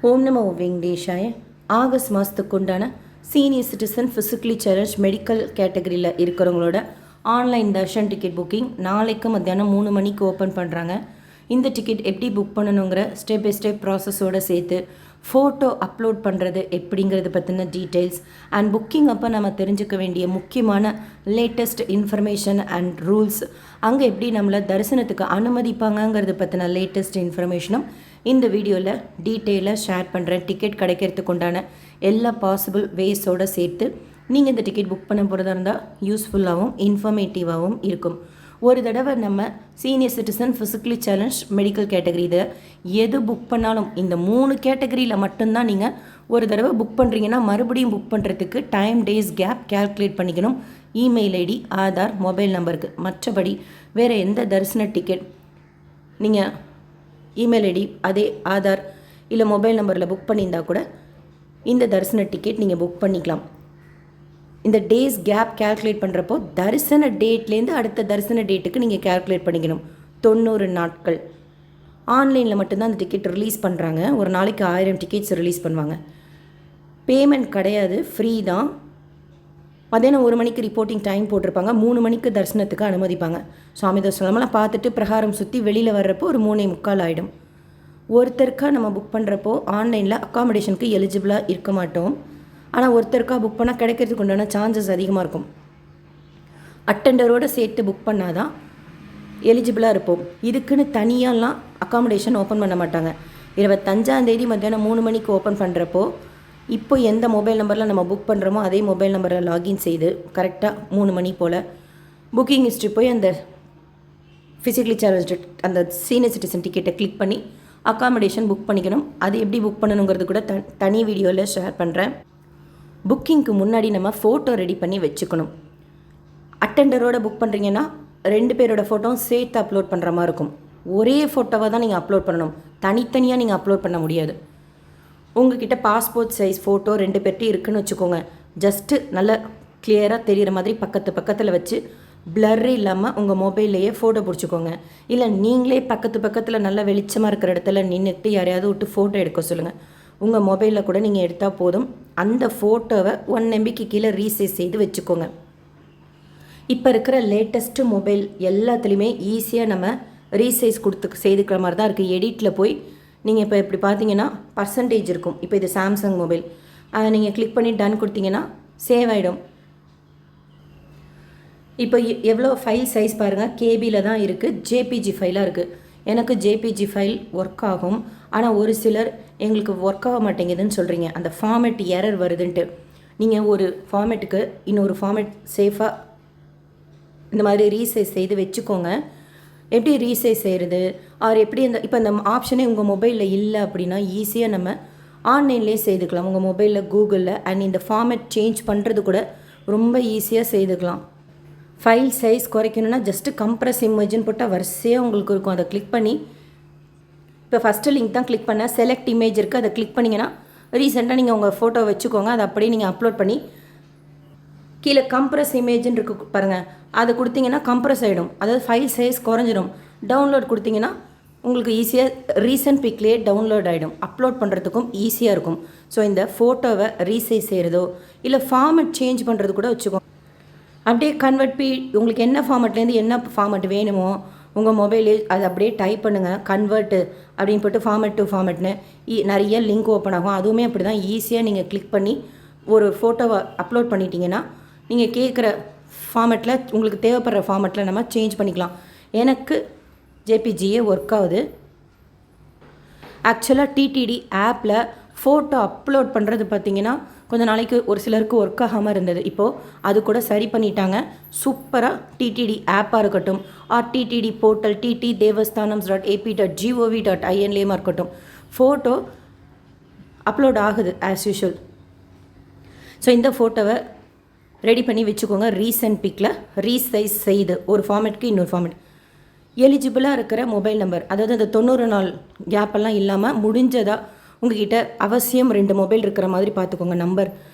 ஓம் நமோ வெங்கடேஷாய. ஆகஸ்ட் மாதத்துக்கு உண்டான senior citizen physically challenge medical கேட்டகரியில் இருக்கிறவங்களோட ஆன்லைன் தர்ஷன் டிக்கெட் புக்கிங் நாளைக்கு மத்தியானம் 3 மணிக்கு ஓப்பன் பண்ணுறாங்க. இந்த டிக்கெட் எப்படி புக் பண்ணணுங்கிற ஸ்டெப் பை ஸ்டெப் ப்ராசஸோடு சேர்த்து ஃபோட்டோ அப்லோட் பண்ணுறது எப்படிங்கிறது பற்றின டீட்டெயில்ஸ் அண்ட் புக்கிங் அப்போ நம்ம தெரிஞ்சுக்க வேண்டிய முக்கியமான லேட்டஸ்ட் இன்ஃபர்மேஷன் அண்ட் ரூல்ஸ், அங்கே எப்படி நம்மளை தரிசனத்துக்கு அனுமதிப்பாங்கங்கிறது பற்றின லேட்டஸ்ட் இன்ஃபர்மேஷனும் இந்த வீடியோவில் டீட்டெயிலாக ஷேர் பண்ணுறேன். டிக்கெட் கிடைக்கிறதுக்கு உண்டான எல்லா பாசிபிள் வேஸோடு சேர்த்து நீங்கள் இந்த டிக்கெட் புக் பண்ண போகிறதா இருந்தால் யூஸ்ஃபுல்லாகவும் இன்ஃபர்மேட்டிவாகவும் இருக்கும். ஒரு தடவை நம்ம senior citizen physically challenge medical category இதை எது புக் பண்ணாலும் இந்த 3 கேட்டகரியில் மட்டும்தான் நீங்கள் ஒரு தடவை புக் பண்ணுறீங்கன்னா மறுபடியும் புக் பண்ணுறதுக்கு டைம் டேஸ் கேப் கேல்குலேட் பண்ணிக்கணும். இமெயில் ஐடி, ஆதார், மொபைல் நம்பருக்கு. மற்றபடி வேறு எந்த தரிசன டிக்கெட் நீங்கள் இமெயில் ஐடி அதே ஆதார் இல்லை மொபைல் நம்பரில் புக் பண்ணியிருந்தால் கூட இந்த தரிசன டிக்கெட் நீங்கள் புக் பண்ணிக்கலாம். இந்த டேஸ் கேப் கேல்குலேட் பண்ணுறப்போ தரிசன டேட்லேருந்து அடுத்த தரிசன டேட்டுக்கு நீங்கள் கேல்குலேட் பண்ணிக்கணும். 90 நாட்கள். ஆன்லைனில் மட்டும்தான் அந்த டிக்கெட் ரிலீஸ் பண்ணுறாங்க. ஒரு நாளைக்கு 1000 டிக்கெட்ஸ் ரிலீஸ் பண்ணுவாங்க. பேமெண்ட் கிடையாது, ஃப்ரீ தான். மதியானம் 1 மணிக்கு ரிப்போர்ட்டிங் டைம் போட்டிருப்பாங்க. 3 மணிக்கு தரிசனத்துக்கு அனுமதிப்பாங்க. சுவாமி தரிசனம்லாம் பார்த்துட்டு பிரகாரம் சுற்றி வெளியில் வர்றப்போ ஒரு 3:45 ஆகிடும். ஒருத்தருக்கா நம்ம புக் பண்ணுறப்போ ஆன்லைனில் அக்காமடேஷனுக்கு எலிஜிபிளாக இருக்க மாட்டோம். ஆனால் ஒருத்தருக்கா புக் பண்ணால் கிடைக்கிறதுக்கு உண்டான சான்சஸ் அதிகமாக இருக்கும். அட்டெண்டரோடு சேர்த்து புக் பண்ணால் தான் எலிஜிபிளாக இருப்போம். இதுக்குன்னு தனியாலாம் அக்காமடேஷன் ஓப்பன் பண்ண மாட்டாங்க. 25ஆம் தேதி மத்தியானம் 3 மணிக்கு ஓப்பன் பண்ணுறப்போ இப்போ எந்த மொபைல் நம்பரில் நம்ம புக் பண்ணுறோமோ அதே மொபைல் நம்பரில் லாகின் செய்து கரெக்டாக 3 மணி போல் புக்கிங் ஹிஸ்ட்ரி போய் அந்த ஃபிசிக்கலி சேலஞ்சு அந்த சீனியர் சிட்டிசன் டிக்கெட்டை கிளிக் பண்ணி அக்காமடேஷன் புக் பண்ணிக்கணும். அது எப்படி புக் பண்ணணுங்கிறது கூட தனி வீடியோவில் ஷேர் பண்ணுறேன். புக்கிங்க்கு முன்னாடி நம்ம ஃபோட்டோ ரெடி பண்ணி வச்சுக்கணும். அட்டெண்டரோடு புக் பண்ணுறீங்கன்னா 2 பேரோட ஃபோட்டோவும் சேர்த்து அப்லோட் பண்ணுற மாதிரி இருக்கும். ஒரே ஃபோட்டோவை தான் நீங்கள் அப்லோட் பண்ணணும். தனித்தனியாக நீங்கள் அப்லோட் பண்ண முடியாது. உங்ககிட்ட பாஸ்போர்ட் சைஸ் ஃபோட்டோ 2 பேர்ட்டி இருக்குதுன்னு வச்சுக்கோங்க. ஜஸ்ட்டு நல்லா கிளியராக தெரிகிற மாதிரி பக்கத்தில் வச்சு பிளர் இல்லாமல் உங்கள் மொபைல்லையே ஃபோட்டோ பிடிச்சிக்கோங்க. இல்லை நீங்களே பக்கத்தில் நல்லா வெளிச்சமாக இருக்கிற இடத்துல நின்றுட்டு யாரையாவது விட்டு ஃபோட்டோ எடுக்க சொல்லுங்கள். உங்கள் மொபைலில் கூட நீங்கள் எடுத்தால் போதும். அந்த ஃபோட்டோவை 1 MBக்கு கீழே ரீசைஸ் செய்து வச்சுக்கோங்க. இப்போ இருக்கிற லேட்டஸ்ட்டு மொபைல் எல்லாத்துலேயுமே ஈஸியாக நம்ம ரீசைஸ் செய்துக்கிற மாதிரி தான் இருக்குது. எடிட்டில் போய் நீங்கள் இப்போ இப்படி பார்த்தீங்கன்னா பர்சன்டேஜ் இருக்கும். இப்போ இது சாம்சங் மொபைல், அதை நீங்கள் கிளிக் பண்ணி டன் கொடுத்தீங்கன்னா சேவ் ஆகிடும். இப்போ எவ்வளோ ஃபைல் சைஸ் பாருங்கள், கேபியில் தான் இருக்குது, ஜேபிஜி ஃபைலாக இருக்குது. எனக்கு ஜேபிஜி ஃபைல் ஒர்க் ஆகும். ஆனால் ஒரு சிலர் எங்களுக்கு ஒர்க் ஆக மாட்டேங்குதுன்னு சொல்கிறீங்க. அந்த ஃபார்மேட் எரர் வருதுன்ட்டு நீங்கள் ஒரு ஃபார்மேட்டுக்கு இன்னொரு ஃபார்மேட் சேஃபாக இந்த மாதிரி ரீசைஸ் செய்து வச்சுக்கோங்க. எப்படி ரீசைஸ் செய்கிறது எப்படி இப்போ இந்த ஆப்ஷனே உங்கள் மொபைலில் இல்லை அப்படின்னா ஈஸியாக நம்ம ஆன்லைன்லேயே செய்துக்கலாம். உங்கள் மொபைலில் கூகுளில் அண்ட் இந்த ஃபார்மேட் சேஞ்ச் பண்ணுறது கூட ரொம்ப ஈஸியாக செய்துக்கலாம். ஃபைல் சைஸ் குறைக்கணுன்னா ஜஸ்ட்டு கம்ப்ரஸ் இமேஜ்னு போட்டால் வரிசையாக உங்களுக்கு இருக்கும். அதை கிளிக் பண்ணி இப்போ ஃபஸ்ட்டு லிங்க் தான் கிளிக் பண்ண செலக்ட் இமேஜ் இருக்குது, அதை கிளிக் பண்ணிங்கன்னா ரீசெண்டாக நீங்கள் உங்கள் ஃபோட்டோ வச்சுக்கோங்க. அதை அப்படியே நீங்கள் அப்லோட் பண்ணி கீழே கம்ப்ரஸ் இமேஜ்னு இருக்கு பாருங்கள், அதை கொடுத்தீங்கன்னா கம்ப்ரஸ் ஆகிடும். அதாவது ஃபைல் சைஸ் குறைஞ்சிடும். டவுன்லோட் கொடுத்தீங்கன்னா உங்களுக்கு ஈஸியாக ரீசன்ட் பிக்லேயே டவுன்லோட் ஆகிடும். அப்லோட் பண்ணுறதுக்கும் ஈஸியாக இருக்கும். ஸோ இந்த ஃபோட்டோவை ரீசைஸ் செய்கிறதோ இல்லை ஃபார்மேட் சேஞ்ச் பண்ணுறது கூட வச்சுக்கோங்க. அப்படியே கன்வெர்ட் உங்களுக்கு என்ன ஃபார்மேட்லேருந்து என்ன ஃபார்மேட் வேணுமோ உங்கள் மொபைலே அதை அப்படியே டைப் பண்ணுங்கள். கன்வெர்ட்டு அப்படின்னு போட்டு ஃபார்மேட் டு ஃபார்மேட்னு நிறைய லிங்க் ஓப்பன் ஆகும். அதுவுமே அப்படி தான் ஈஸியாக நீங்கள் கிளிக் பண்ணி ஒரு ஃபோட்டோவை அப்லோட் பண்ணிட்டீங்கன்னா நீங்கள் கேட்குற ஃபார்மேட்டில் உங்களுக்கு தேவைப்படுற ஃபார்மேட்டில் நம்ம சேஞ்ச் பண்ணிக்கலாம். எனக்கு ஜேபிஜியே ஒர்க் ஆகுது. ஆக்சுவலாக டிடிடி ஆப்பில் ஃபோட்டோ அப்லோட் பண்ணுறது பார்த்திங்கன்னா கொஞ்சம் நாளைக்கு ஒரு சிலருக்கு ஒர்க் ஆகாமல் இருந்தது. இப்போது அது கூட சரி பண்ணிட்டாங்க. சூப்பராக டிடிடி ஆப்பாக இருக்கட்டும், டிடிடி போர்ட்டல், ttdevasthanams.ap.gov.inலேயுமா இருக்கட்டும், ஃபோட்டோ அப்லோட் ஆகுது ஆஸ் யூஷுவல். ஸோ இந்த ஃபோட்டோவை ரெடி பண்ணி வச்சுக்கோங்க. ரீசன்ட் பிக்கில் ரீசைஸ் செய்து ஒரு ஃபார்மேட்க்கு இன்னொரு ஃபார்மேட் எலிஜிபிளாக இருக்கிற மொபைல் நம்பர், அதாவது அந்த 90 நாள் கேப்பெல்லாம் இல்லாமல் முடிஞ்சதாக உங்ககிட்ட அவசியம் 2 மொபைல் இருக்கிற மாதிரி பார்த்துக்கோங்க. நம்பர்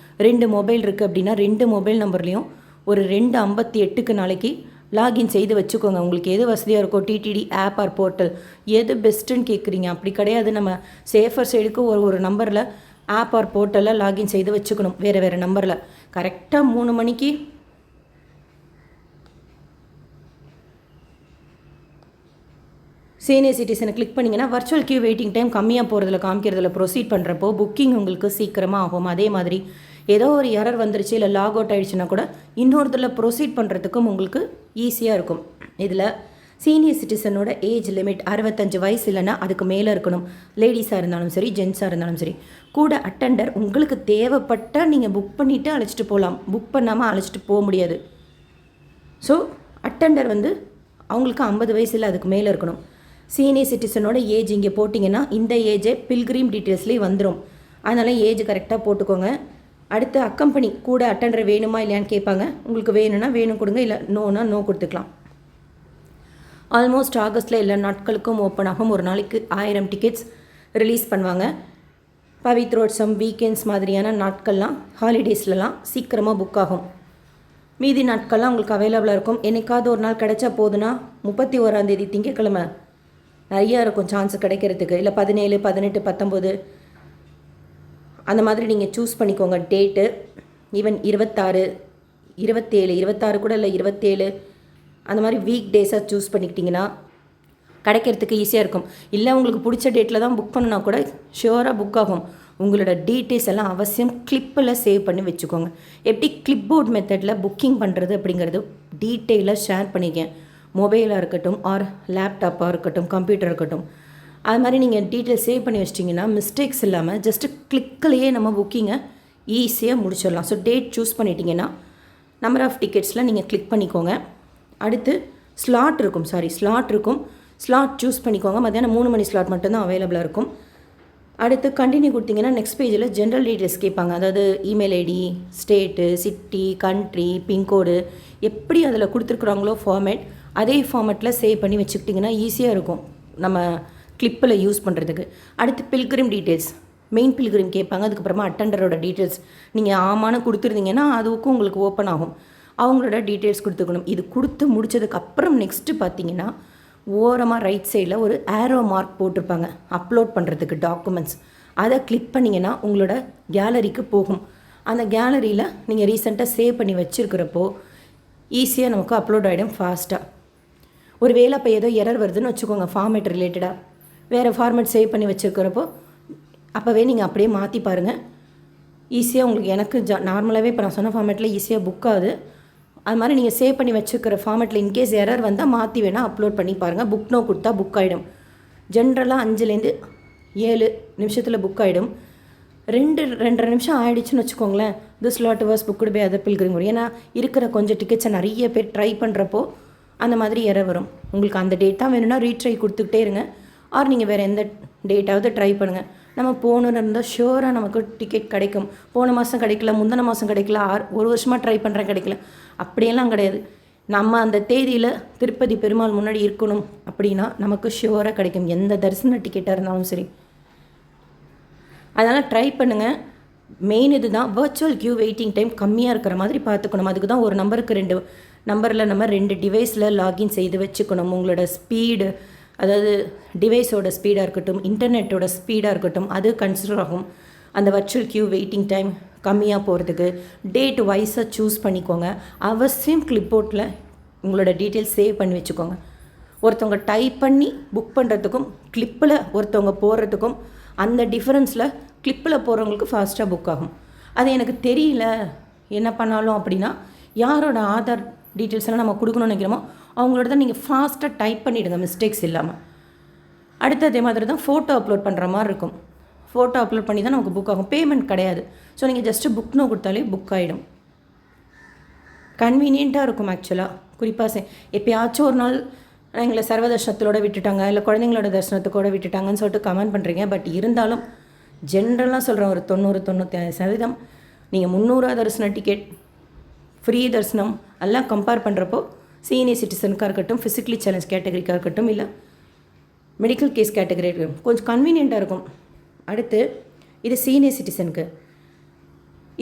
2 மொபைல் இருக்குது அப்படின்னா 2 மொபைல் நம்பர்லேயும் ஒரு 2:58க்கு நாளைக்கு லாகின் செய்து வச்சுக்கோங்க. உங்களுக்கு எது வசதியாக இருக்கோ, டிடிடி ஆப் ஆர் போர்ட்டல் எது பெஸ்ட்டுன்னு கேட்குறீங்க. அப்படி கிடையாது, நம்ம சேஃபர் சைடுக்கு ஒரு நம்பரில் ஆப் ஆர் போர்ட்டலில் லாகின் செய்து வச்சுக்கணும். வேறு நம்பரில் கரெக்டாக 3 மணிக்கு சீனியர் சிட்டிசனை கிளிக் பண்ணிங்கன்னா வர்ச்சுவல் கியூ வெயிட்டிங் டைம் கம்மியாக போகிறதுல காமிக்கிறதுல ப்ரொசீட் பண்ணுறப்போ புக்கிங் உங்களுக்கு சீக்கிரமாக ஆகும். அதே மாதிரி ஏதோ ஒரு எரர் வந்துருச்சு இல்லை லாக் அவுட் ஆகிடுச்சுன்னா கூட இன்னொருத்தில் ப்ரொசீட் பண்ணுறதுக்கும் உங்களுக்கு ஈஸியாக இருக்கும். இதில் சீனியர் சிட்டிசனோட ஏஜ் லிமிட் 65 வயசு இல்லைன்னா அதுக்கு மேலே இருக்கணும். லேடிஸாக இருந்தாலும் சரி, ஜென்ஸாக இருந்தாலும் சரி. கூட அட்டெண்டர் உங்களுக்கு தேவைப்பட்டால் நீங்கள் புக் பண்ணிவிட்டு அழைச்சிட்டு போகலாம், புக் பண்ணாமல் அழைச்சிட்டு போக முடியாது. ஸோ அட்டெண்டர் அவங்களுக்கு 50 வயசு இல்லை அதுக்கு மேலே இருக்கணும். சீனியர் சிட்டிசனோட ஏஜ் இங்கே போட்டிங்கன்னா இந்த ஏஜே பில்கிரீம் டீட்டெயில்ஸ்லேயே வந்துடும். அதனால் ஏஜ் கரெக்டாக போட்டுக்கோங்க. அடுத்து அக்கம்பெனி கூட அட்டெண்டர் வேணுமா இல்லையான்னு கேட்பாங்க. உங்களுக்கு வேணும்னா வேணும் கொடுங்க, இல்லை நோனா நோ கொடுத்துக்கலாம். ஆல்மோஸ்ட் ஆகஸ்ட்டில் எல்லா நாட்களுக்கும் ஓப்பன் ஆகும். ஒரு நாளைக்கு 1000 டிக்கெட்ஸ் ரிலீஸ் பண்ணுவாங்க. பவித்ரோட்சம், வீக்கெண்ட்ஸ் மாதிரியான நாட்கள்லாம் ஹாலிடேஸ்லலாம் சீக்கிரமாக புக் ஆகும். மீதி நாட்கள்லாம் உங்களுக்கு அவைலபிளாக இருக்கும். என்னைக்காவது ஒரு நாள் கிடைச்சா போதுன்னா 31ஆம் திங்கட்கிழமை நிறையா இருக்கும் சான்ஸ் கிடைக்கிறதுக்கு. இல்லை 17, 18, 19 அந்த மாதிரி நீங்கள் சூஸ் பண்ணிக்கோங்க டேட்டு. ஈவன் 26, 27, 26 கூட இல்லை 27 அந்த மாதிரி வீக் டேஸாக சூஸ் பண்ணிக்கிட்டிங்கன்னா கிடைக்கிறதுக்கு ஈஸியாக இருக்கும். இல்லை உங்களுக்கு பிடிச்ச டேட்டில் தான் புக் பண்ணுனா கூட ஷியோராக புக் ஆகும். உங்களோட டீட்டெயில்ஸ் எல்லாம் அவசியம் கிளிப்பில் சேவ் பண்ணி வச்சுக்கோங்க. எப்படி கிளிப் போர்ட் மெத்தடில் புக்கிங் பண்ணுறது அப்படிங்கிறது டீட்டெயிலாக ஷேர் பண்ணியிருக்கேன். மொபைலாக இருக்கட்டும் ஆர் லேப்டாப்பாக இருக்கட்டும், கம்ப்யூட்டர் இருக்கட்டும், அது மாதிரி நீங்கள் டீட்டெயில்ஸ் சேவ் பண்ணி வச்சிட்டிங்கன்னா மிஸ்டேக்ஸ் இல்லாமல் ஜஸ்ட்டு கிளிக்கிலேயே நம்ம புக்கிங்கை ஈஸியாக முடிச்சிடலாம். ஸோ டேட் சூஸ் பண்ணிட்டீங்கன்னா நம்பர் ஆஃப் டிக்கெட்ஸில் நீங்கள் கிளிக் பண்ணிக்கோங்க. அடுத்து ஸ்லாட் இருக்கும். ஸ்லாட் சூஸ் பண்ணிக்கோங்க. மத்தியானம் 3 மணி ஸ்லாட் மட்டும்தான் அவைலபிளாக இருக்கும். அடுத்து கண்டினியூ கொடுத்தீங்கன்னா நெக்ஸ்ட் பேஜில் ஜென்ரல் டீட்டெயில்ஸ் கேட்பாங்க. அதாவது email ID, state, city, country, pincode எப்படி அதில் கொடுத்துருக்குறாங்களோ ஃபார்மேட், அதே ஃபார்மேட்டில் சேவ் பண்ணி வச்சுக்கிட்டிங்கன்னா ஈஸியாக இருக்கும் நம்ம கிளிப்பில் யூஸ் பண்ணுறதுக்கு. அடுத்து பில்கிரிம் டீட்டெயில்ஸ், மெயின் பில்கிரிம் கேட்பாங்க. அதுக்கப்புறமா அட்டெண்டரோட டீட்டெயில்ஸ் நீங்கள் ஆமான்னு கொடுத்துருந்தீங்கன்னா அதுக்கும் உங்களுக்கு ஓப்பன் ஆகும். அவங்களோட டீட்டெயில்ஸ் கொடுத்துக்கணும். இது கொடுத்து முடித்ததுக்கப்புறம் நெக்ஸ்ட்டு பார்த்தீங்கன்னா ஓரமாக ரைட் சைடில் ஒரு ஏரோ மார்க் போட்டிருப்பாங்க அப்லோட் பண்ணுறதுக்கு டாக்குமெண்ட்ஸ். அதை கிளிக் பண்ணிங்கன்னா உங்களோட கேலரிக்கு போகும். அந்த கேலரியில் நீங்கள் ரீசெண்டாக சேவ் பண்ணி வச்சுருக்கிறப்போ ஈஸியாக நமக்கு அப்லோட் ஆகிடும் ஃபாஸ்ட்டாக. ஒரு வேளை இப்போ ஏதோ எரர் வருதுன்னு வச்சுக்கோங்க, ஃபார்மேட் ரிலேட்டடாக வேறு ஃபார்மேட் சேவ் பண்ணி வச்சுருக்கிறப்போ அப்போவே நீங்கள் அப்படியே மாற்றி பாருங்கள். ஈஸியாக உங்களுக்கு எனக்கு நார்மலாகவே இப்போ நான் சொன்ன ஃபார்மேட்டில் ஈஸியாக புக் ஆகுது. அது மாதிரி நீங்கள் சேவ் பண்ணி வச்சுக்கிற ஃபார்மேட்டில் இன்கேஸ் எரர் வந்தால் மாற்றி வேணால் அப்லோட் பண்ணி பாருங்கள். புக் நோ கொடுத்தா புக் ஆகிடும். ஜென்ரலாக 5லேருந்து 7 நிமிஷத்தில் புக் ஆகிடும். 2-2.5 நிமிஷம் ஆகிடுச்சுன்னு வச்சுக்கோங்களேன், this slot was booked by other pilgrim. ஏன்னா இருக்கிற கொஞ்சம் டிக்கெட்ஸை நிறைய பேர் ட்ரை பண்ணுறப்போ அந்த மாதிரி எரர் வரும். உங்களுக்கு அந்த டேட் தான் வேணும்னா ரீட்ரை கொடுத்துக்கிட்டே இருங்க. ஆர் நீங்கள் வேறு எந்த டேட்டாவது ட்ரை பண்ணுங்கள். நம்ம போகணுன்னு இருந்தால் ஷியோராக நமக்கு டிக்கெட் கிடைக்கும். போன மாதம் கிடைக்கல, முந்தின மாதம் கிடைக்கல, 1 வருஷமாக ட்ரை பண்ணுறேன் கிடைக்கல, அப்படியெல்லாம் கிடையாது. நம்ம அந்த தேதியில் திருப்பதி பெருமாள் முன்னாடி இருக்கணும் அப்படின்னா நமக்கு ஷியோராக கிடைக்கும், எந்த தரிசன டிக்கெட்டாக இருந்தாலும் சரி. அதனால் ட்ரை பண்ணுங்கள். மெயின் இது தான், வர்ச்சுவல் கியூ வெயிட்டிங் டைம் கம்மியாக இருக்கிற மாதிரி பார்த்துக்கணும். அதுக்கு தான் ஒரு நம்பருக்கு 2 நம்பரில் நம்ம 2 டிவைஸில் லாகின் செய்து வச்சுக்கணும். உங்களோட ஸ்பீடு, அதாவது டிவைஸோட ஸ்பீடாக இருக்கட்டும், இன்டர்நெட்டோட ஸ்பீடாக இருக்கட்டும், அது கன்சிடர் ஆகும். அந்த வர்ச்சுவல் கியூ வெயிட்டிங் டைம் கம்மியாக போகிறதுக்கு டேட் வைஸாக சூஸ் பண்ணிக்கோங்க. அவசியம் கிளிப்போர்ட்டில் உங்களோட டீட்டெயில்ஸ் சேவ் பண்ணி வச்சுக்கோங்க. ஒருத்தவங்க டைப் பண்ணி புக் பண்ணுறதுக்கும் கிளிப்பில் ஒருத்தவங்க போடுறதுக்கும் அந்த டிஃப்ரென்ஸில் கிளிப்பில் போகிறவங்களுக்கு ஃபாஸ்ட்டாக புக் ஆகும். அது எனக்கு தெரியல என்ன பண்ணாலும் அப்படின்னா யாரோட ஆதார் டீட்டெயில்ஸ் எல்லாம் நம்ம கொடுக்கணும்னு நினைக்கிறோமோ அவங்களோட தான் நீங்கள் ஃபாஸ்ட்டாக டைப் பண்ணிவிடுங்க, மிஸ்டேக்ஸ் இல்லாமல். அடுத்து அதே மாதிரி தான் ஃபோட்டோ அப்லோட் பண்ணுற மாதிரி இருக்கும். ஃபோட்டோ அப்லோட் பண்ணி தான் நமக்கு புக் ஆகும். பேமெண்ட் கிடையாது. ஸோ நீங்கள் ஜஸ்ட்டு புக் நோ கொடுத்தாலே புக் ஆகிடும். கன்வீனியண்ட்டாக இருக்கும் ஆக்சுவலாக. குறிப்பாக எப்போயாச்சும் ஒரு நாள் எங்களை சர்வ தர்ஷனத்தோட விட்டுட்டாங்க, இல்லை குழந்தைங்களோட தரிசனத்துக்கூட விட்டுட்டாங்கன்னு சொல்லிட்டு கமெண்ட் பண்ணுறீங்க. பட் இருந்தாலும் ஜென்ரலாக சொல்கிறேன், ஒரு 90-95% நீங்கள் 300 தரிசன டிக்கெட், ஃப்ரீ தரிசனம் எல்லாம் கம்பேர் பண்ணுறப்போ சீனியர் சிட்டிசனுக்காக இருக்கட்டும், ஃபிசிக்கலி சேலஞ்ச் கேட்டகரிக்காக இருக்கட்டும், இல்லை மெடிக்கல் கேஸ் கேட்டகரி இருக்கட்டும், கொஞ்சம் கன்வீனியண்ட்டாக இருக்கும். அடுத்து இது சீனியர் சிட்டிசனுக்கு.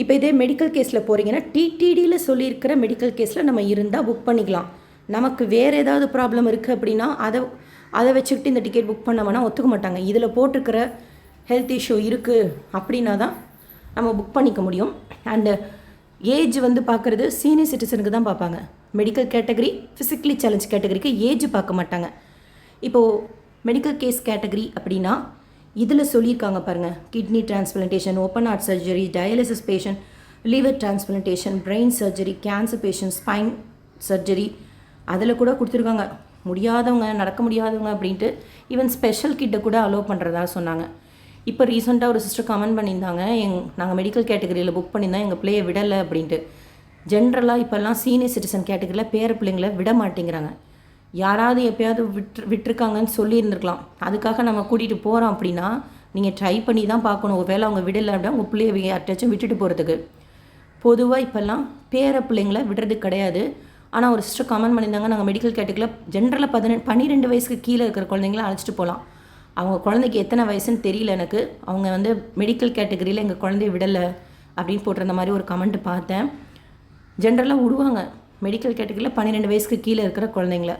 இப்போ இதே மெடிக்கல் கேஸில் போகிறீங்கன்னா டிடிடியில் சொல்லியிருக்கிற மெடிக்கல் கேஸில் நம்ம இருந்தால் புக் பண்ணிக்கலாம். நமக்கு வேறு ஏதாவது ப்ராப்ளம் இருக்குது அப்படின்னா அதை வச்சுக்கிட்டு இந்த டிக்கெட் புக் பண்ணோம்னா ஒத்துக்க மாட்டாங்க. இதில் போட்டிருக்கிற ஹெல்த் இஷ்யூ இருக்குது அப்படின்னா தான் நம்ம புக் பண்ணிக்க முடியும். அண்டு ஏஜ் வந்து பார்க்குறது சீனியர் சிட்டிசனுக்கு தான் பார்ப்பாங்க. மெடிக்கல் கேட்டகரி, ஃபிசிக்கலி சேலஞ்ச் கேட்டகரிக்கு ஏஜ் பார்க்க மாட்டாங்க. இப்போது மெடிக்கல் கேஸ் கேட்டகரி அப்படின்னா இதில் சொல்லியிருக்காங்க பாருங்கள், kidney transplantation, open heart surgery, dialysis patient, liver transplantation, brain surgery, cancer patient, spine surgery, அதில் கூட கொடுத்துருக்காங்க முடியாதவங்க, நடக்க முடியாதவங்க அப்படின்ட்டு. ஈவன் ஸ்பெஷல் கிட்டை கூட அலோவ் பண்ணுறதா சொன்னாங்க. இப்போ ரீசெண்டாக ஒரு சிஸ்டர் கமெண்ட் பண்ணியிருந்தாங்க, நாங்கள் மெடிக்கல் கேட்டகரியில் புக் பண்ணியிருந்தோம், எங்கள் பிள்ளையை விடலை அப்படின்ட்டு. ஜென்ரலாக இப்போல்லாம் சீனியர் சிட்டிசன் கேட்டகரியில் பேர பிள்ளைங்களை விட மாட்டேங்கிறாங்க. யாராவது எப்போயாவது விட்டுருக்காங்கன்னு சொல்லியிருந்துருக்கலாம். அதுக்காக நம்ம கூட்டிகிட்டு போகிறோம் அப்படின்னா நீங்கள் ட்ரை பண்ணி தான் பார்க்கணும். ஒரு வேளை அவங்க விடலை அப்படின்னா உங்கள் பிள்ளைய யார்ட்டாச்சும் விட்டுட்டு போகிறதுக்கு. பொதுவாக இப்போல்லாம் பேர பிள்ளைங்களை விடுறது கிடையாது. ஆனால் ஒரு சிஸ்டர் கமெண்ட் பண்ணியிருந்தாங்க, நாங்கள் மெடிக்கல் கேட்டகரியில் ஜென்ரலாக 12 வயசுக்கு கீழே இருக்கிற குழந்தைங்கள அழைச்சிட்டு போகலாம். அவங்க குழந்தைக்கு எத்தனை வயசுன்னு தெரியல எனக்கு. அவங்க வந்து மெடிக்கல் கேட்டகரியில் எங்கள் குழந்தைய விடலை அப்படின்னு போட்டிருந்த மாதிரி ஒரு கமெண்ட்டு பார்த்தேன். ஜென்ரலாக விடுவாங்க மெடிக்கல் கேட்டகரியில் 12 வயசுக்கு கீழே இருக்கிற குழந்தைங்கள.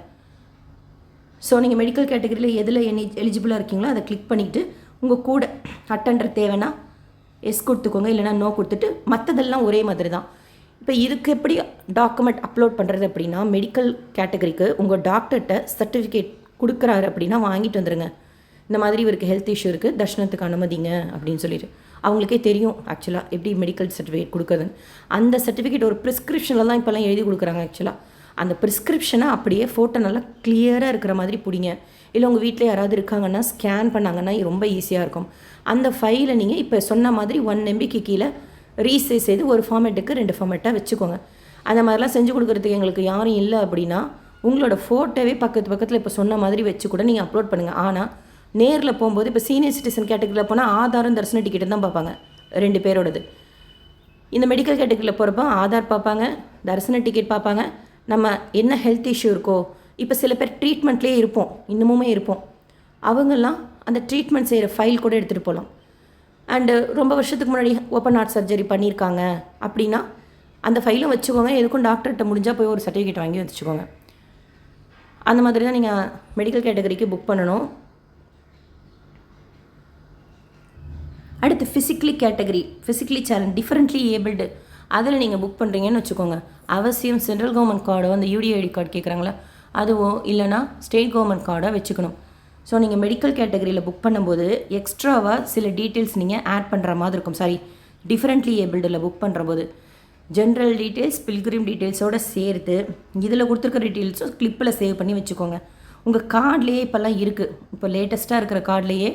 ஸோ நீங்கள் மெடிக்கல் கேட்டகரியில் எதில் எலிஜிபிளாக இருக்கீங்களோ அதை கிளிக் பண்ணிவிட்டு உங்கள் கூட அட்டெண்டர் தேவைன்னா எஸ் கொடுத்துக்கோங்க, இல்லைனா நோ கொடுத்துட்டு மற்றதெல்லாம் ஒரே மாதிரி தான். இப்போ இதுக்கு எப்படி டாக்குமெண்ட் அப்லோட் பண்ணுறது அப்படின்னா, மெடிக்கல் கேட்டகரிக்கு உங்கள் டாக்டர்கிட்ட சர்டிஃபிகேட் கொடுக்குறாரு அப்படின்னா வாங்கிட்டு வந்துடுங்க. இந்த மாதிரி இவருக்கு ஹெல்த் இஷ்யூ இருக்குது, தர்ஷனத்துக்கு அனுமதிங்க அப்படின்னு சொல்லிட்டு. அவங்களுக்கே தெரியும் ஆக்சுவலாக எப்படி மெடிக்கல் சர்டிஃபிகேட் கொடுக்குறதுன்னு. அந்த சர்டிஃபிகேட் ஒரு ப்ரிஸ்கிரிப்ஷனில் தான் இப்போல்லாம் எழுதி கொடுக்குறாங்க ஆக்சுவலாக. அந்த ப்ரிஸ்கிரிப்ஷனை அப்படியே ஃபோட்டோ நல்லா கிளியராக இருக்கிற மாதிரி பிடிங்க. இல்லை உங்கள் வீட்டில் யாராவது இருக்காங்கன்னா ஸ்கேன் பண்ணாங்கன்னா ரொம்ப ஈஸியாக இருக்கும். அந்த ஃபைலை நீங்கள் இப்போ சொன்ன மாதிரி 1 MBக்கு கீழே ரீசைஸ் செய்து ஒரு ஃபார்மேட்டுக்கு 2 ஃபார்மேட்டாக வச்சுக்கோங்க. அந்த மாதிரிலாம் செஞ்சு கொடுக்குறதுக்கு எங்களுக்கு யாரும் இல்லை அப்படின்னா உங்களோட ஃபோட்டோவே பக்கத்தில் இப்போ சொன்ன மாதிரி வச்சு கூட நீங்கள் அப்லோட் பண்ணுங்கள். ஆனால் நேரில் போகும்போது இப்போ சீனியர் சிட்டிசன் கேட்டகரியில் போனால் ஆதாரம் தரிசன டிக்கெட்டு தான் பார்ப்பாங்க, 2 பேரோடது. இந்த மெடிக்கல் கேட்டகரியில் போகிறப்ப ஆதார் பார்ப்பாங்க, தரிசன டிக்கெட் பார்ப்பாங்க, நம்ம என்ன ஹெல்த் இஷ்யூ இருக்கோ. இப்போ சில பேர் ட்ரீட்மெண்ட்லேயே இருப்போம், இன்னமுமே இருப்போம். அவங்கெல்லாம் அந்த ட்ரீட்மெண்ட் செய்கிற ஃபைல் கூட எடுத்துகிட்டு போகலாம். அண்டு ரொம்ப வருஷத்துக்கு முன்னாடி ஓப்பன் ஹார்ட் சர்ஜரி பண்ணியிருக்காங்க அப்படின்னா அந்த ஃபைலும் வச்சுக்கோங்க. எதுக்கும் டாக்டர்கிட்ட முடிஞ்சால் போய் ஒரு சர்டிஃபிகேட் வாங்கி வச்சுக்கோங்க. அந்த மாதிரி தான் நீங்கள் மெடிக்கல் கேட்டகரிக்கு புக் பண்ணணும். அடுத்து physically category, physically challenge, differently abled, அதில் நீங்கள் புக் பண்ணுறீங்கன்னு வச்சுக்கோங்க. அவசியம் சென்ட்ரல் கவர்மெண்ட் கார்டோ அந்த UDID கார்டு கேட்குறாங்களா அதுவோ இல்லைனா ஸ்டேட் கவர்மெண்ட் கார்டை வச்சுக்கணும். ஸோ நீங்கள் மெடிக்கல் கேட்டகரியில் புக் பண்ணும்போது எக்ஸ்ட்ராவாக சில டீட்டெயில்ஸ் நீங்கள் ஆட் பண்ணுற மாதிரி இருக்கும். டிஃப்ரெண்ட்லி ஏபிள்டில் புக் பண்ணுறபோது ஜென்ரல் டீட்டெயில்ஸ், பில்கிரிம் டீட்டெயில்ஸோடு சேர்த்து இதில் கொடுத்துருக்க டீட்டெயில்ஸும் கிளிப்பில் சேவ் பண்ணி வச்சுக்கோங்க. உங்கள் கார்ட்லேயே இப்போல்லாம் இருக்குது. இப்போ லேட்டஸ்ட்டாக இருக்கிற கார்ட்லேயே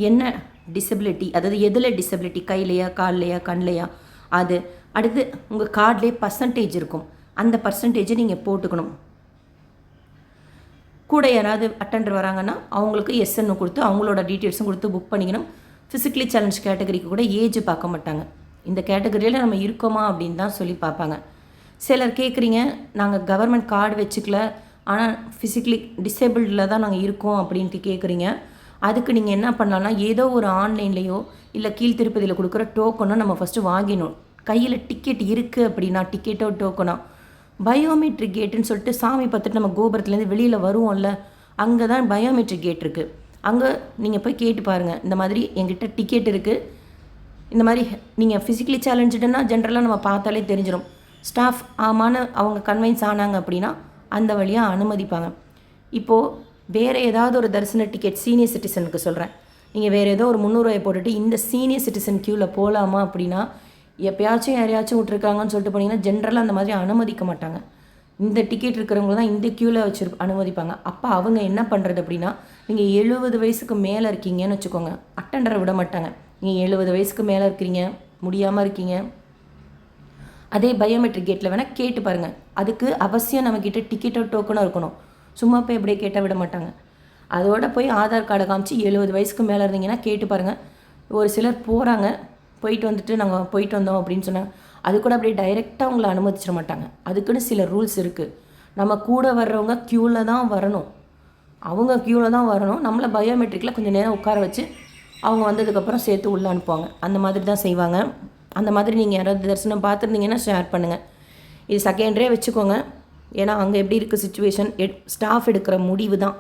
என்ன டிசபிலிட்டி, அதாவது எதில் டிசபிலிட்டி, கையிலையா கால்லையா கண்லையா, அது அடுத்து உங்கள் கார்ட்லேயே பர்சன்டேஜ் இருக்கும். அந்த பர்சன்டேஜை நீங்கள் போட்டுக்கணும். கூட யாராவது அட்டெண்டர் வராங்கன்னா அவங்களுக்கு எஸ்என்னு கொடுத்து அவங்களோட டீட்டெயில்ஸும் கொடுத்து புக் பண்ணிக்கணும். ஃபிசிக்கலி சேலஞ்ச் கேட்டகரிக்கு கூட ஏஜ் பார்க்க மாட்டாங்க. இந்த கேட்டகரியில் நம்ம இருக்கோமா அப்படின்னு தான் சொல்லி பார்ப்பாங்க. சிலர் கேட்குறீங்க, நாங்கள் கவர்மெண்ட் கார்டு வச்சுக்கல ஆனால் ஃபிசிக்கலி டிசேபிள்டில் தான் நாங்கள் இருக்கோம் அப்படின்ட்டு கேட்குறீங்க. அதுக்கு நீங்கள் என்ன பண்ணலான்னா ஏதோ ஒரு ஆன்லைன்லேயோ இல்லை கீழ்த்திருப்பதியில் கொடுக்குற டோக்கனோ நம்ம ஃபஸ்ட்டு வாங்கிடணும். கையில் டிக்கெட் இருக்குது அப்படின்னா டிக்கெட்டோ டோக்கனோ பயோமெட்ரிக் கேட்டுன்னு சொல்லிட்டு சாமி பார்த்துட்டு நம்ம கோபுரத்துலேருந்து வெளியில் வருவோம்ல, அங்கே தான் பயோமெட்ரிக் கேட் இருக்குது. அங்கே நீங்கள் போய் கேட்டு பாருங்கள், இந்த மாதிரி எங்கிட்ட டிக்கெட் இருக்குது, இந்த மாதிரி நீங்கள் ஃபிசிக்கலி சேலஞ்சுடுன்னா ஜென்ரலாக நம்ம பார்த்தாலே தெரிஞ்சிடும். ஸ்டாஃப் ஆமான்னு அவங்க கன்வின்ஸ் ஆனாங்க அப்படின்னா அந்த வழியாக அனுமதிப்பாங்க. இப்போது வேறு ஏதாவது ஒரு தரிசன டிக்கெட் சீனியர் சிட்டிசனுக்கு சொல்கிறேன், நீங்கள் வேறு ஏதோ ஒரு 300 ரூபாய் போட்டுட்டு இந்த சீனியர் சிட்டிசன் க்யூவில் போகலாமா அப்படின்னா எப்போயாச்சும் யாரையாச்சும் விட்ருக்காங்கன்னு சொல்லிட்டு போனீங்கன்னா ஜென்ரலாக அந்த மாதிரி அனுமதிக்க மாட்டாங்க. இந்த டிக்கெட் இருக்கிறவங்க தான் இந்த க்யூவில் வச்சு அனுமதிப்பாங்க. அப்போ அவங்க என்ன பண்ணுறது அப்படின்னா, நீங்கள் 70 வயசுக்கு மேலே இருக்கீங்கன்னு வச்சுக்கோங்க, அட்டெண்டரை விட மாட்டாங்க. நீங்கள் 70 வயசுக்கு மேலே இருக்கிறீங்க, முடியாமல் இருக்கீங்க, அதே பயோமெட்ரிக் கேட்டில் வேணால் கேட்டு பாருங்கள். அதுக்கு அவசியம் நம்மக்கிட்ட டிக்கெட்டோ டோக்கனோ இருக்கணும். சும்மா போய் எப்படியே கேட்டால் விட மாட்டாங்க. அதோட போய் ஆதார் கார்டை காமிச்சு 70 வயசுக்கு மேலே இருந்தீங்கன்னா கேட்டு பாருங்கள். ஒரு சிலர் போகிறாங்க, போயிட்டு வந்துட்டு நாங்கள் போயிட்டு வந்தோம் அப்படின்னு சொன்னாங்க. அது கூட அப்படியே டைரெக்டாக உங்களை அனுமதிச்சிட மாட்டாங்க. அதுக்குன்னு சில ரூல்ஸ் இருக்குது. நம்ம கூட வர்றவங்க க்யூவில் தான் வரணும், அவங்க க்யூவில் தான் வரணும். நம்மளை பயோமெட்ரிக்கில் கொஞ்சம் நேரம் உட்கார வச்சு அவங்க வந்ததுக்கப்புறம் சேர்த்து உள்ளே அனுப்புவாங்க. அந்த மாதிரி தான் செய்வாங்க. அந்த மாதிரி நீங்கள் யாராவது தரிசனம் பார்த்துருந்தீங்கன்னா ஷேர் பண்ணுங்கள். இது செகண்டரே வச்சுக்கோங்க. ஏன்னா அங்கே எப்படி இருக்குது சிச்சுவேஷன், ஸ்டாஃப் எடுக்கிற முடிவு தான்.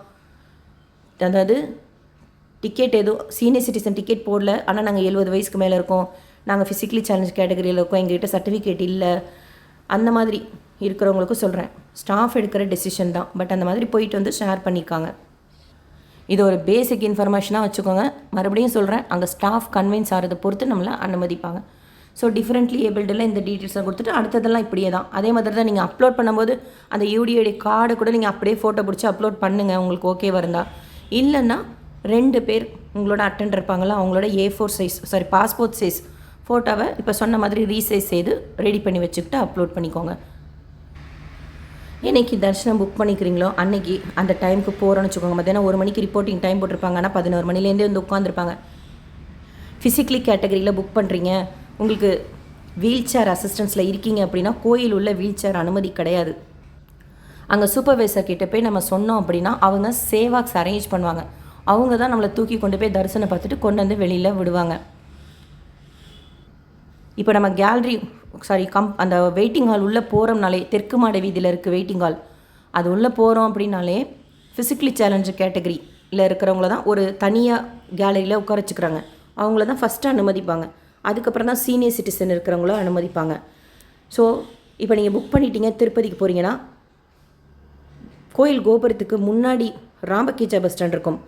அதாவது டிக்கெட் ஏதோ சீனியர் சிட்டிசன் டிக்கெட் போடல, ஆனால் நாங்கள் 70 வயசுக்கு மேலே இருக்கோம், நாங்கள் ஃபிசிக்கலி சேலஞ்ச் கேட்டகரியில் இருக்கோம், எங்ககிட்ட சர்டிஃபிகேட் இல்லை, அந்த மாதிரி இருக்கிறவங்களுக்கும் சொல்கிறேன். ஸ்டாஃப் எடுக்கிற டெசிஷன் தான். பட் அந்த மாதிரி போயிட்டு வந்து ஷேர் பண்ணியிருக்காங்க. இது ஒரு பேசிக் இன்ஃபர்மேஷனாக வச்சுக்கோங்க. மறுபடியும் சொல்கிறேன், அங்கே ஸ்டாஃப் கன்வின்ஸ் ஆகிறத பொறுத்து நம்மளை அனுமதிப்பாங்க. ஸோ டிஃப்ரெண்ட்லி ஏபிள்டில் இந்த டீட்டெயில்ஸை கொடுத்துட்டு அடுத்ததெல்லாம் இப்படியே தான். அதே மாதிரி தான் நீங்கள் அப்லோட் பண்ணும்போது அந்த யூடிஐடி கார்டை கூட நீங்கள் அப்படியே ஃபோட்டோ பிடிச்சி அப்லோட் பண்ணுங்கள் உங்களுக்கு ஓகேவாக இருந்தால். இல்லைன்னா 2 பேர் உங்களோட அட்டெண்டர் இருப்பாங்களா, அவங்களோட A4 சைஸ் பாஸ்போர்ட் சைஸ் ஃபோட்டோவை இப்போ சொன்ன மாதிரி ரீசைஸ் செய்து ரெடி பண்ணி வச்சுக்கிட்டு அப்லோட் பண்ணிக்கோங்க. என்னைக்கு தரிசனம் புக் பண்ணிக்கிறீங்களோ அன்றைக்கி அந்த டைமுக்கு போகிறோன்னு வச்சுக்கோங்க. மத்தியானம் 1 மணிக்கு ரிப்போர்ட்டிங் டைம் போட்டிருப்பாங்க, ஆனால் 11 மணிலேருந்தே வந்து உட்காந்துருப்பாங்க. ஃபிசிக்கலி கேட்டகரியில் புக் பண்ணுறீங்க, உங்களுக்கு வீல் சேர் அசிஸ்டன்ஸில் இருக்கீங்க அப்படின்னா கோயில் உள்ள வீல் சேர் அனுமதி கிடையாது. அங்கே சூப்பர்வைசர் கிட்டே போய் நம்ம சொன்னோம் அப்படின்னா அவங்க சேவாக்ஸ் அரேஞ்ச் பண்ணுவாங்க. அவங்க தான் நம்மளை தூக்கி கொண்டு போய் தரிசனம் பார்த்துட்டு கொண்டு வந்து வெளியில் விடுவாங்க. இப்போ நம்ம கேலரி அந்த வெயிட்டிங் ஹால் உள்ளே போகிறோம்னாலே, தெற்கு மாட வீதியில் இருக்குது வெயிட்டிங் ஹால், அது உள்ளே போகிறோம் அப்படின்னாலே ஃபிசிக்கலி சேலஞ்சு கேட்டகரியில் இருக்கிறவங்கள தான் ஒரு தனியாக கேலரியில் உட்கார வச்சுக்கிறாங்க. அவங்கள தான் ஃபஸ்ட்டு அனுமதிப்பாங்க. அதுக்கப்புறம் தான் சீனியர் சிட்டிசன் இருக்கிறவங்களும் அனுமதிப்பாங்க. ஸோ இப்போ நீங்கள் புக் பண்ணிட்டீங்க, திருப்பதிக்கு போகிறீங்கன்னா கோயில் கோபுரத்துக்கு முன்னாடி ராம்பக்கீச்சா பஸ் ஸ்டாண்ட் இருக்கும்,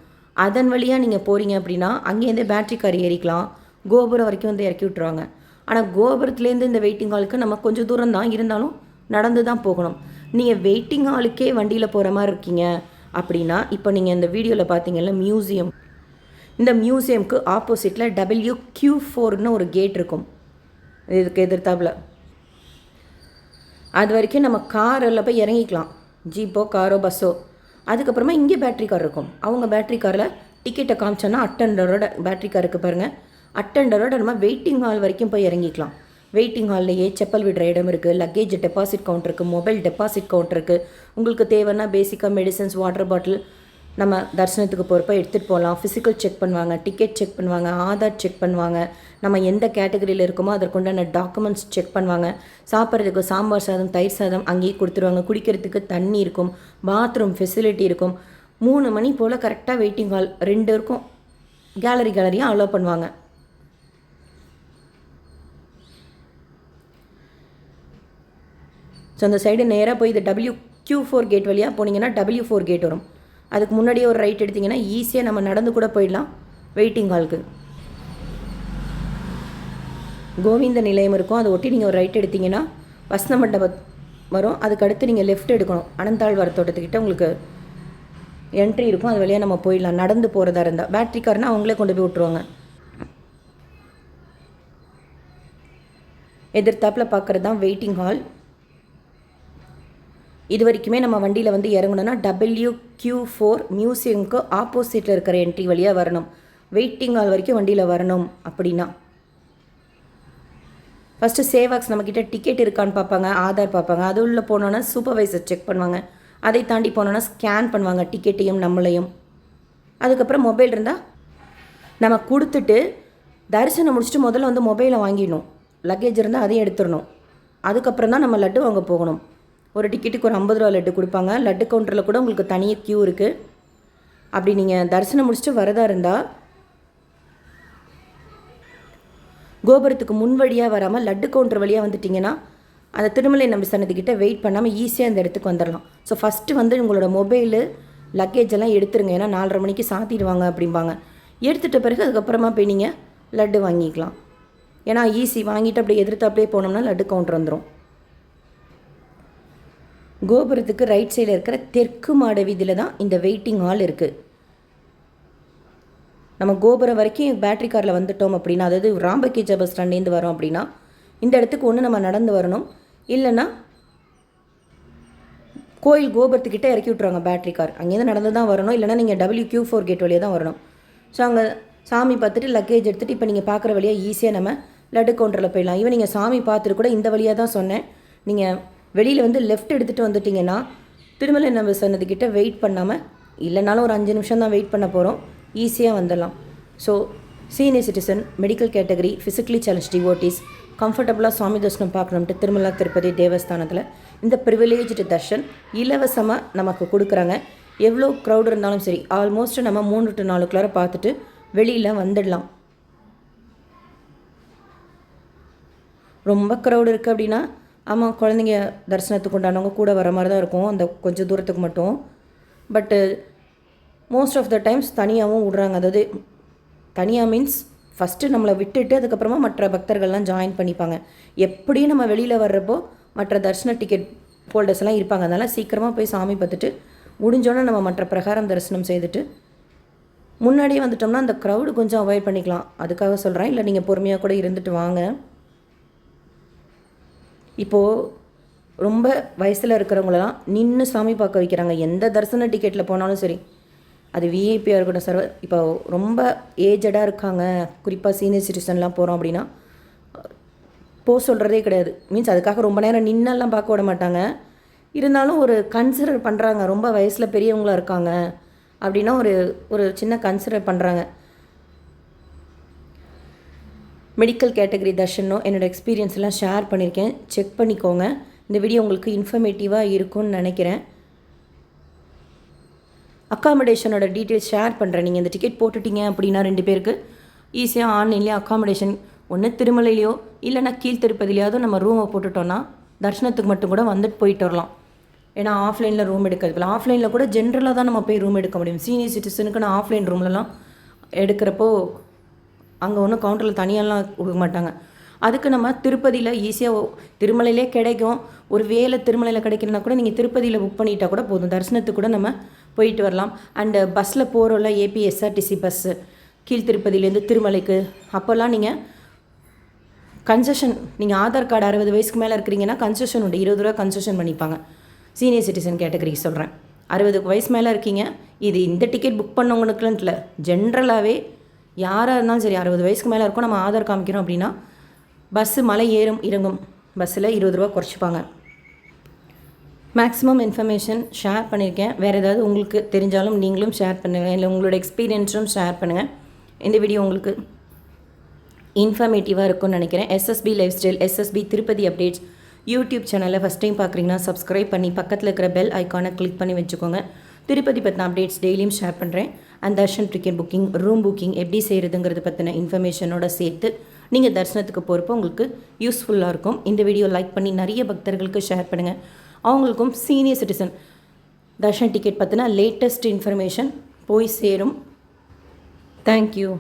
அதன் வழியாக நீங்கள் போகிறீங்க அப்படின்னா அங்கேருந்தே பேட்ரி கார் ஏறிக்கலாம், கோபுரம் வரைக்கும் வந்து இறக்கி விட்ருவாங்க. ஆனால் கோபுரத்துலேருந்து இந்த வெயிட்டிங் ஹாலுக்கு நம்ம கொஞ்சம் தூரம் தான் இருந்தாலும் நடந்து தான் போகணும். நீங்கள் வெயிட்டிங் ஹாலுக்கே வண்டியில் போகிற மாதிரி இருக்கீங்க அப்படின்னா, இப்போ நீங்கள் இந்த வீடியோவில் பார்த்தீங்கல்ல மியூசியம், இந்த மியூசியமுக்கு ஆப்போசிட்டில் WQ4ன்னு ஒரு கேட் இருக்கும், இதுக்கு எதிர்த்தாப்பில். அது வரைக்கும் நம்ம காரில் போய் இறங்கிக்கலாம், ஜீப்போ காரோ பஸ்ஸோ. அதுக்கப்புறமா இங்கே பேட்ரி கார் இருக்கும். அவங்க பேட்ரி காரில் டிக்கெட்டை காமிச்சோன்னா அட்டெண்டரோட பேட்ரி காருக்கு பாருங்கள், அட்டெண்டரோட நம்ம வெயிட்டிங் ஹால் வரைக்கும் போய் இறங்கிக்கலாம். வெயிட்டிங் ஹால்லையே செப்பல் விடுற இடம் இருக்குது, லக்கேஜ் டெபாசிட் கவுண்டர் இருக்குது, மொபைல் டெபாசிட் கவுண்டர் இருக்குது. உங்களுக்கு தேவைன்னா பேசிக்காக மெடிசன்ஸ், வாட்டர் பாட்டில் நம்ம தரிசனத்துக்கு போகிறப்ப எடுத்துகிட்டு போகலாம். ஃபிசிக்கல் செக் பண்ணுவாங்க, டிக்கெட் செக் பண்ணுவாங்க, ஆதார் செக் பண்ணுவாங்க, நம்ம எந்த கேட்டகரியில் இருக்கோமோ அதற்குண்டான டாக்குமெண்ட்ஸ் செக் பண்ணுவாங்க. சாப்பிட்றதுக்கு சாம்பார் சாதம், தயிர் சாதம் அங்கேயே கொடுத்துருவாங்க. குடிக்கிறதுக்கு தண்ணி இருக்கும், பாத்ரூம் ஃபெசிலிட்டி இருக்கும். 3 மணி போல் கரெக்டாக வெயிட்டிங் ஹால் 2 இருக்கும், கேலரியாக அலோவ் பண்ணுவாங்க. ஸோ அந்த சைடு நேராக போய் இது WQ4 கேட் வழியாக போனீங்கன்னா W4 கேட் வரும். அதுக்கு முன்னாடியே ஒரு ரைட் எடுத்திங்கன்னா ஈஸியாக நம்ம நடந்து கூட போயிடலாம் வெயிட்டிங் ஹாலுக்கு. கோவிந்த நிலையம் இருக்கும், அதை ஒட்டி நீங்கள் ஒரு ரைட் எடுத்திங்கன்னா வசந்த மண்டபம் வரும். அதுக்கடுத்து நீங்கள் லெஃப்ட் எடுக்கணும், அனந்தாழ்வார் தோட்டத்துக்கிட்ட உங்களுக்கு என்ட்ரி இருக்கும், அது வழியாக நம்ம போயிடலாம் நடந்து போகிறதா இருந்தால். பேட்ரி கார்னால் அவங்களே கொண்டு போய் விட்ருவாங்க. எதிர்த்தாப்பில் பார்க்குறது தான் வெயிட்டிங் ஹால். இது வரைக்குமே நம்ம வண்டியில் வந்து இறங்கணுன்னா WQ4 மியூசியமுக்கு ஆப்போசிட்டில் இருக்கிற என்ட்ரி வழியாக வரணும். வெயிட்டிங் ஹால் வரைக்கும் வண்டியில் வரணும் அப்படின்னா ஃபஸ்ட்டு சேவாக்ஸ் நம்மக்கிட்ட டிக்கெட் இருக்கான்னு பார்ப்பாங்க, ஆதார் பார்ப்பாங்க. அது உள்ளே போனோன்னா சூப்பர்வைசர் செக் பண்ணுவாங்க. அதை தாண்டி போனோன்னா ஸ்கேன் பண்ணுவாங்க டிக்கெட்டையும் நம்மளையும். அதுக்கப்புறம் மொபைல் இருந்தால் நம்ம கொடுத்துட்டு தரிசனம் முடிச்சுட்டு முதல்ல வந்து மொபைலை வாங்கிடணும். லக்கேஜ் இருந்தால் அதையும் எடுத்துடணும். அதுக்கப்புறம் தான் நம்ம லட்டு வாங்க போகணும். ஒரு டிக்கெட்டுக்கு ஒரு 50 ரூபா லட்டு கொடுப்பாங்க. லட்டு கவுண்டரில் கூட உங்களுக்கு தனியாக க்யூ இருக்குது. அப்படி நீங்கள் தரிசனம் முடிச்சுட்டு வரதா இருந்தால் கோபுரத்துக்கு முன் வழியாக வராமல் லட்டு கவுண்டர் வழியாக வந்துட்டிங்கன்னா அந்த திருமலை நம்பி சன்னதிக்கிட்ட வெயிட் பண்ணாமல் ஈஸியாக அந்த இடத்துக்கு வந்துடலாம். ஸோ ஃபஸ்ட்டு வந்து உங்களோட மொபைலு லக்கேஜ் எல்லாம் எடுத்துருங்க, ஏன்னா 4:30 மணிக்கு சாத்திடுவாங்க அப்படிம்பாங்க. எடுத்துகிட்ட பிறகு அதுக்கப்புறமா போய் நீங்கள் லட்டு வாங்கிக்கலாம். ஏன்னா ஈஸி, வாங்கிட்டு அப்படியே எதிர்த்தாப்பிலே போனோம்னா லட்டு கவுண்டர் வந்துடும். கோபுரத்துக்கு ரைட் சைடில் இருக்கிற தெற்கு மாட வீதியில் தான் இந்த வெயிட்டிங் ஹால் இருக்குது. நம்ம கோபுரம் வரைக்கும் பேட்ரி காரில் வந்துட்டோம் அப்படின்னா, அதாவது ராம்பக்கீச்சா பஸ் ஸ்டாண்ட்லேருந்து வரோம் அப்படின்னா இந்த இடத்துக்கு ஒன்று நம்ம நடந்து வரணும், இல்லைன்னா கோயில் கோபுரத்துக்கிட்ட இறக்கி விட்ருவாங்க பேட்ரி கார். அங்கேருந்து நடந்து தான் வரணும், இல்லைனா நீங்கள் WQ4 கேட் வழியாக தான் வரணும். ஸோ அங்கே சாமி பார்த்துட்டு லக்கேஜ் எடுத்துகிட்டு இப்போ நீங்கள் பார்க்குற வழியாக ஈஸியாக நம்ம லட்டு கவுண்டரில் போயிடலாம். ஈவன் நீங்கள் சாமி பார்த்துட்டு கூட இந்த வழியாக தான் சொன்னேன், நீங்கள் வெளியில் வந்து லெஃப்ட் எடுத்துகிட்டு வந்துட்டிங்கன்னா திருமலை நம்பி சன்னதிக்கிட்ட வெயிட் பண்ணாமல், இல்லைனாலும் ஒரு 5 நிமிஷம் தான் வெயிட் பண்ண போகிறோம், ஈஸியாக வந்துடலாம். So senior citizen, medical category, physically challenge devotees, கம்ஃபர்டபுளாக சுவாமி தரிசனம் பார்க்கணுன்ட்டு திருமலா திருப்பதி தேவஸ்தானத்தில் இந்த ப்ரிவிலேஜ்டு தர்ஷன் இலவசமாக நமக்கு கொடுக்குறாங்க. எவ்வளோ க்ரௌட் இருந்தாலும் சரி, ஆல்மோஸ்ட் நம்ம 3 to 4 பார்த்துட்டு வெளியில் வந்துடலாம். ரொம்ப க்ரௌடு இருக்குது அப்படின்னா, ஆமாம், குழந்தைங்க தரிசனத்துக்கு உண்டானவங்க கூட வர மாதிரி தான் இருக்கும் அந்த கொஞ்சம் தூரத்துக்கு மட்டும். பட்டு மோஸ்ட் ஆஃப் த டைம்ஸ் தனியாகவும் விட்றாங்க. அதாவது தனியாக மீன்ஸ் ஃபஸ்ட்டு நம்மளை விட்டுட்டு அதுக்கப்புறமா மற்ற பக்தர்கள்லாம் ஜாயின் பண்ணிப்பாங்க. எப்படியும் நம்ம வெளியில் வர்றப்போ மற்ற தரிசன டிக்கெட் ஹோல்டர்ஸ் எல்லாம் இருப்பாங்க. அதனால் சீக்கிரமாக போய் சாமி பார்த்துட்டு முடிஞ்சோன்னே நம்ம மற்ற பிரகாரம் தரிசனம் செய்துட்டு முன்னாடியே வந்துட்டோம்னா அந்த க்ரௌடு கொஞ்சம் அவாய்ட் பண்ணிக்கலாம். அதுக்காக சொல்கிறேன். இல்லை நீங்கள் பொறுமையாக கூட இருந்துட்டு வாங்க. இப்போது ரொம்ப வயசில் இருக்கிறவங்களெல்லாம் நின்று சாமி பார்க்க வைக்கிறாங்க. எந்த தரிசன டிக்கெட்டில் போனாலும் சரி, அது விஐபியாக இருக்கட்டும் சார். இப்போ ரொம்ப ஏஜடாக இருக்காங்க, குறிப்பாக சீனியர் சிட்டிசன்லாம் போகிறோம் அப்படின்னா போக சொல்கிறதே கிடையாது. மீன்ஸ் அதுக்காக ரொம்ப நேரம் நின்னெல்லாம் பார்க்க விட மாட்டாங்க. இருந்தாலும் ஒரு கன்சிடர் பண்ணுறாங்க. ரொம்ப வயசில் பெரியவங்களாக இருக்காங்க அப்படின்னா ஒரு சின்ன கன்சிடர் பண்ணுறாங்க. மெடிக்கல் கேட்டகரி தர்ஷனும் என்னோடய எக்ஸ்பீரியன்ஸ்லாம் ஷேர் பண்ணியிருக்கேன், செக் பண்ணிக்கோங்க. இந்த வீடியோ உங்களுக்கு இன்ஃபர்மேட்டிவாக இருக்கும்னு நினைக்கிறேன். அக்காமடேஷனோட டீட்டெயில்ஸ் ஷேர் பண்ணுறேன். நீங்கள் இந்த டிக்கெட் போட்டுட்டீங்க அப்படின்னா 2 பேருக்கு ஈஸியாக ஆன்லைன்லேயே அக்காமடேஷன் ஒன்று திருமலையிலையோ இல்லைனா கீழ் திருப்பதிலையாவது நம்ம ரூமை போட்டுட்டோன்னா தர்ஷனத்துக்கு மட்டும் கூட வந்துட்டு போயிட்டு வரலாம். ஏன்னா ஆஃப்லைனில் ரூம் எடுக்கிறதுல ஆஃப்லைனில் கூட ஜென்ரலாக தான் நம்ம போய் ரூம் எடுக்க முடியும். சீனியர் சிட்டிசனுக்கு நான் ஆஃப்லைன் ரூம்லலாம் எடுக்கிறப்போ அங்கே ஒன்றும் கவுண்டரில் தனியாலாம் கொடுக்க மாட்டாங்க. அதுக்கு நம்ம திருப்பதியில் ஈஸியாக திருமலையிலே கிடைக்கும். ஒரு வேளை திருமலையில் கிடைக்கலனா கூட நீங்கள் திருப்பதியில் புக் பண்ணிட்டா கூட போதும். தரிசனத்துக்கு கூட நம்ம போயிட்டு வரலாம். அண்டு பஸ்ஸில் போகிறோம்ல, ஏபிஎஸ்ஆர்டிசி பஸ்ஸு கீழ் திருப்பதியிலேருந்து திருமலைக்கு, அப்போல்லாம் நீங்கள் கன்செஷன், நீங்கள் ஆதார் கார்டு 60 வயசுக்கு மேலே இருக்கிறீங்கன்னா கன்செஷன் உண்டு. 20 ரூபா கன்செஷன் பண்ணிப்பாங்க. சீனியர் சிட்டிசன் கேட்டகரிக்கு சொல்கிறேன். 60 வயசு மேலே இருக்கீங்க, இது இந்த டிக்கெட் புக் பண்ணவங்களுக்குலாம் இல்லை, ஜென்ரலாகவே யாராக இருந்தாலும் சரி 60 வயசுக்கு மேலே இருக்கும், நம்ம ஆதார் காமிக்கிறோம் அப்படின்னா பஸ்ஸு மலை ஏறும் இறங்கும் பஸ்ஸில் 20 ரூபா குறைச்சிப்பாங்க. மேக்ஸிமம் இன்ஃபர்மேஷன் ஷேர் பண்ணியிருக்கேன். வேறு ஏதாவது உங்களுக்கு தெரிஞ்சாலும் நீங்களும் ஷேர் பண்ணுங்கள், இல்லை உங்களோட எக்ஸ்பீரியன்ஸும் ஷேர் பண்ணுங்கள். இந்த வீடியோ உங்களுக்கு இன்ஃபர்மேட்டிவாக இருக்கும்னு நினைக்கிறேன். SSP lifestyle, SSP Tirupati updates YouTube சேனலை ஃபஸ்ட் டைம் பார்க்குறீங்கன்னா சப்ஸ்கிரைப் பண்ணி பக்கத்தில் இருக்கிற பெல் ஐக்கானை கிளிக் பண்ணி வச்சுக்கோங்க. திருப்பதி பற்றின அப்டேட்ஸ் டெய்லியும் ஷேர் பண்ணுறேன். And Darshan ticket booking, room booking எப்படி செய்கிறதுங்கிறது பற்றின இன்ஃபர்மேஷனோட சேர்த்து நீங்கள் தரிசனத்துக்கு போகிறப்போ உங்களுக்கு யூஸ்ஃபுல்லாக இருக்கும். இந்த வீடியோ லைக் பண்ணி நிறைய பக்தர்களுக்கு ஷேர் பண்ணுங்கள். அவங்களுக்கும் சீனியர் சிட்டிசன் தர்ஷன் டிக்கெட் பற்றின லேட்டஸ்ட் இன்ஃபர்மேஷன் போய் சேரும். தேங்க்யூ.